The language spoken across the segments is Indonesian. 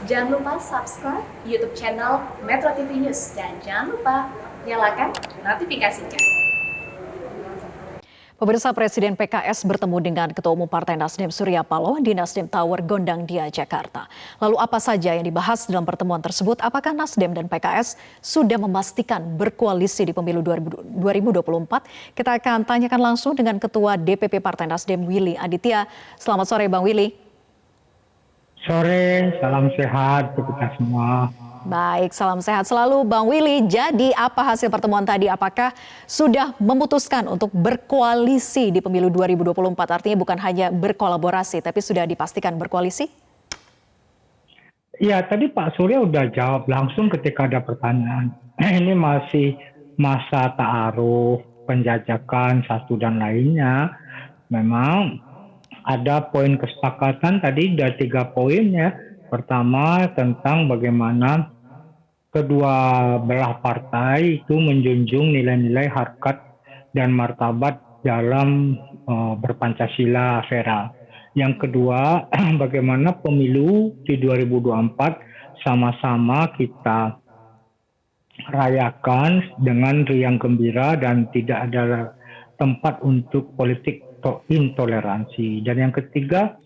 Jangan lupa subscribe YouTube channel Metro TV News dan jangan lupa nyalakan notifikasinya. Pemirsa, Presiden PKS bertemu dengan Ketua Umum Partai Nasdem Surya Paloh di Nasdem Tower Gondang Dia, Jakarta. Lalu apa saja yang dibahas dalam pertemuan tersebut? Apakah Nasdem dan PKS sudah memastikan berkoalisi di pemilu 2024? Kita akan tanyakan langsung dengan Ketua DPP Partai Nasdem Willy Aditya. Selamat sore Bang Willy. Sore, salam sehat untuk kita semua. Baik, salam sehat selalu Bang Willy. Jadi apa hasil pertemuan tadi? Apakah sudah memutuskan untuk berkoalisi di pemilu 2024? Artinya bukan hanya berkolaborasi, tapi sudah dipastikan berkoalisi? Iya, tadi Pak Surya udah jawab langsung ketika ada pertanyaan. Ini masih masa ta'aruf, penjajakan, satu dan lainnya. Memang ada poin kesepakatan tadi, ada 3 poin ya. Pertama, tentang bagaimana kedua belah partai itu menjunjung nilai-nilai harkat dan martabat dalam berpancasila, Vera. Yang kedua, bagaimana pemilu di 2024 sama-sama kita rayakan dengan riang gembira dan tidak ada tempat untuk politik intoleransi. Dan yang ketiga,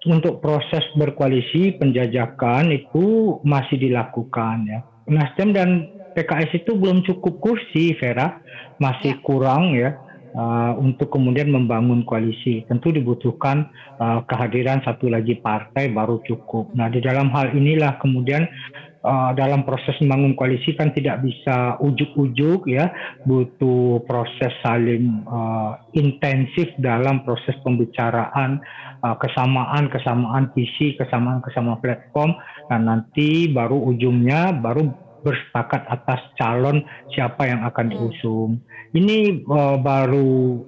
untuk proses berkoalisi penjajakan itu masih dilakukan ya. Nasdem dan PKS itu belum cukup kursi, Vera, masih kurang ya untuk kemudian membangun koalisi. Tentu dibutuhkan kehadiran satu lagi partai baru cukup. Nah, di dalam hal inilah kemudian dalam proses membangun koalisi kan tidak bisa ujuk-ujuk ya, butuh proses saling intensif dalam proses pembicaraan, kesamaan visi, kesamaan platform, dan nanti baru ujungnya baru bersepakat atas calon siapa yang akan diusung. Ini baru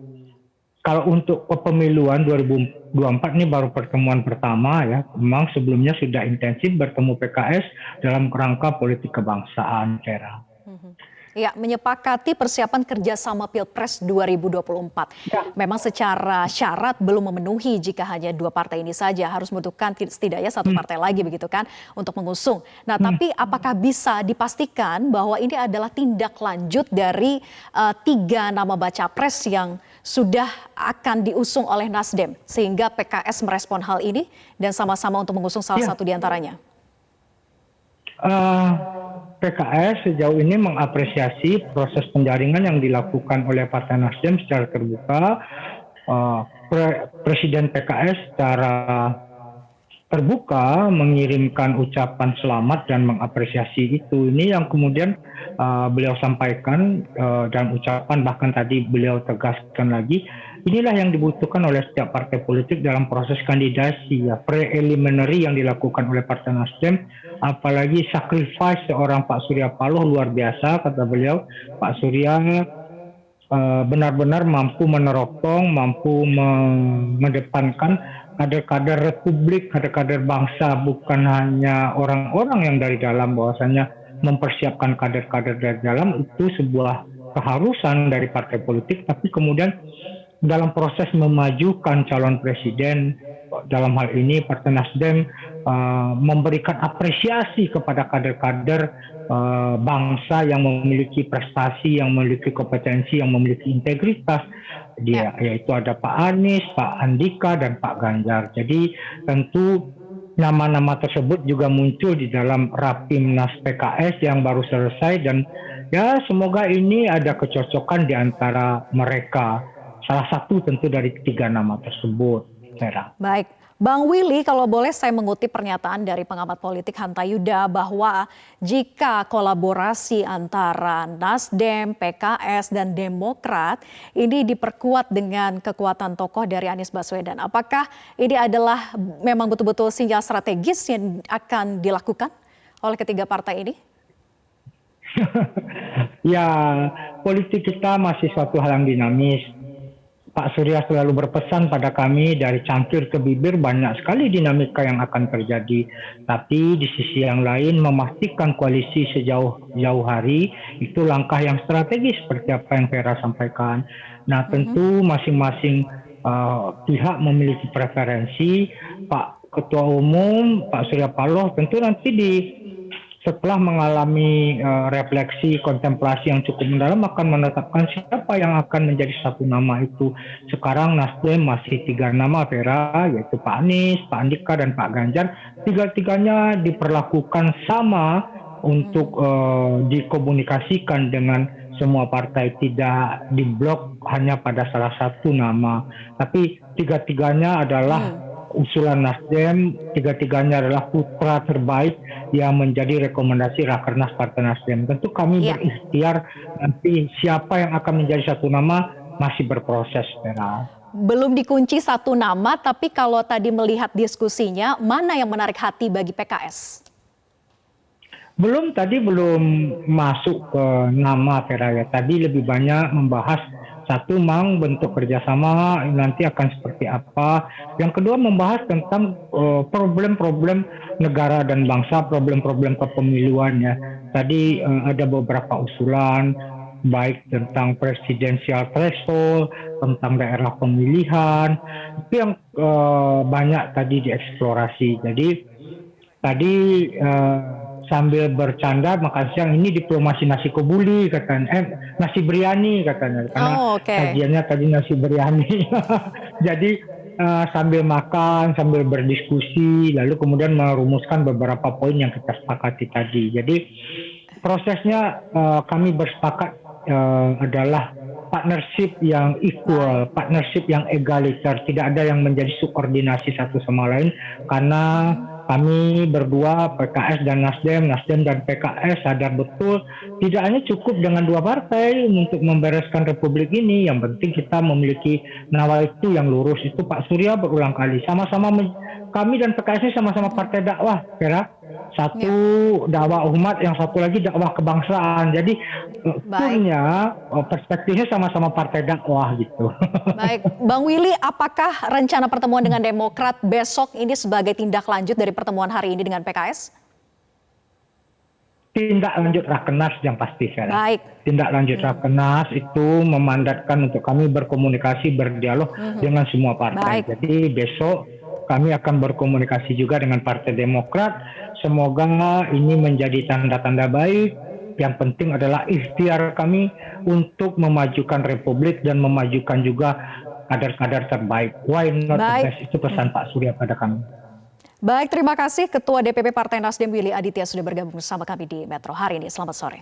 kalau untuk kepemiluan 2024 ini baru pertemuan pertama ya. Memang sebelumnya sudah intensif bertemu PKS dalam kerangka politik kebangsaan, Vera. Ya, menyepakati persiapan kerjasama Pilpres 2024. Ya. Memang secara syarat belum memenuhi jika hanya 2 partai ini saja, harus membutuhkan setidaknya 1 partai lagi begitu kan untuk mengusung. Nah, tapi apakah bisa dipastikan bahwa ini adalah tindak lanjut dari 3 nama baca pres yang sudah akan diusung oleh Nasdem sehingga PKS merespon hal ini dan sama-sama untuk mengusung salah satu di antaranya? PKS sejauh ini mengapresiasi proses penjaringan yang dilakukan oleh Partai Nasdem secara terbuka. Presiden PKS secara terbuka mengirimkan ucapan selamat dan mengapresiasi itu. Ini yang kemudian beliau sampaikan dan ucapan bahkan tadi beliau tegaskan lagi. Inilah yang dibutuhkan oleh setiap partai politik dalam proses kandidasi ya, preliminary yang dilakukan oleh Partai Nasdem, apalagi sacrifice seorang Pak Surya Paloh luar biasa, kata beliau. Pak Surya benar-benar mampu meneropong, mampu mengedepankan kader-kader republik, kader-kader bangsa, bukan hanya orang-orang yang dari dalam, bahwasanya mempersiapkan kader-kader dari dalam itu sebuah keharusan dari partai politik, tapi kemudian dalam proses memajukan calon presiden, dalam hal ini Partai Nasdem memberikan apresiasi kepada kader-kader bangsa yang memiliki prestasi, yang memiliki kompetensi, yang memiliki integritas. Yaitu ada Pak Anies, Pak Andika, dan Pak Ganjar. Jadi tentu nama-nama tersebut juga muncul di dalam Rapimnas PKS yang baru selesai, dan ya semoga ini ada kecocokan di antara mereka. Salah satu tentu dari 3 nama tersebut, Vera. Baik, Bang Willy, kalau boleh saya mengutip pernyataan dari pengamat politik Hanta Yuda bahwa jika kolaborasi antara Nasdem, PKS, dan Demokrat ini diperkuat dengan kekuatan tokoh dari Anies Baswedan, apakah ini adalah memang betul-betul sinyal strategis yang akan dilakukan oleh ketiga partai ini? Ya, politik kita masih suatu hal yang dinamis. Pak Surya selalu berpesan pada kami dari cangkir ke bibir banyak sekali dinamika yang akan terjadi. Tapi di sisi yang lain memastikan koalisi sejauh hari itu langkah yang strategis seperti apa yang Vera sampaikan. Nah tentu masing-masing pihak memiliki preferensi. Pak Ketua Umum Pak Surya Paloh tentu nanti setelah mengalami refleksi kontemplasi yang cukup mendalam akan menetapkan siapa yang akan menjadi satu nama itu. Sekarang Nasdem masih 3 nama Vera, yaitu Pak Anies, Pak Andika dan Pak Ganjar. Tiga-tiganya diperlakukan sama untuk dikomunikasikan dengan semua partai, tidak diblok hanya pada salah satu nama. Tapi tiga-tiganya adalah usulan Nasdem, tiga-tiganya adalah putra terbaik yang menjadi rekomendasi Rakernas Partai Nasdem. Tentu kami berikhtiar, nanti siapa yang akan menjadi satu nama masih berproses, Vera. Belum dikunci satu nama, tapi kalau tadi melihat diskusinya, mana yang menarik hati bagi PKS? Belum masuk ke nama, Vera, ya. Tadi lebih banyak membahas satu, bentuk kerjasama nanti akan seperti apa. Yang kedua membahas tentang problem-problem negara dan bangsa, problem-problem kepemiluannya. Tadi ada beberapa usulan, baik tentang presidensial threshold, tentang daerah pemilihan, itu yang banyak tadi dieksplorasi. Jadi tadi sambil bercanda makan siang ini diplomasi nasi kebuli katanya, nasi biryani katanya, karena kajiannya tadi nasi biryani. Jadi sambil makan, sambil berdiskusi, lalu kemudian merumuskan beberapa poin yang kita sepakati tadi. Jadi prosesnya kami bersepakat adalah partnership yang equal, partnership yang egaliter, tidak ada yang menjadi subordinasi satu sama lain, karena kami berdua, PKS dan Nasdem, Nasdem dan PKS sadar betul tidak hanya cukup dengan dua partai untuk membereskan republik ini. Yang penting kita memiliki nawaitu yang lurus. Itu Pak Surya berulang kali. Kami dan PKS ini sama-sama partai dakwah, Vera. Satu dakwah umat, yang satu lagi dakwah kebangsaan. Jadi punya perspektifnya sama-sama partai dakwah gitu. Baik, Bang Willy, apakah rencana pertemuan dengan Demokrat besok ini sebagai tindak lanjut dari pertemuan hari ini dengan PKS? Tindak lanjut Rakernas yang pasti, Vera. Baik. Tindak lanjut Rakernas itu memandatkan untuk kami berkomunikasi, berdialog dengan semua partai. Baik. Jadi besok kami akan berkomunikasi juga dengan Partai Demokrat. Semoga ini menjadi tanda-tanda baik. Yang penting adalah ikhtiar kami untuk memajukan Republik dan memajukan juga kader-kader terbaik. Why not the best? Itu pesan Pak Surya pada kami. Baik, terima kasih Ketua DPP Partai Nasdem Willy Aditya sudah bergabung bersama kami di Metro hari ini. Selamat sore.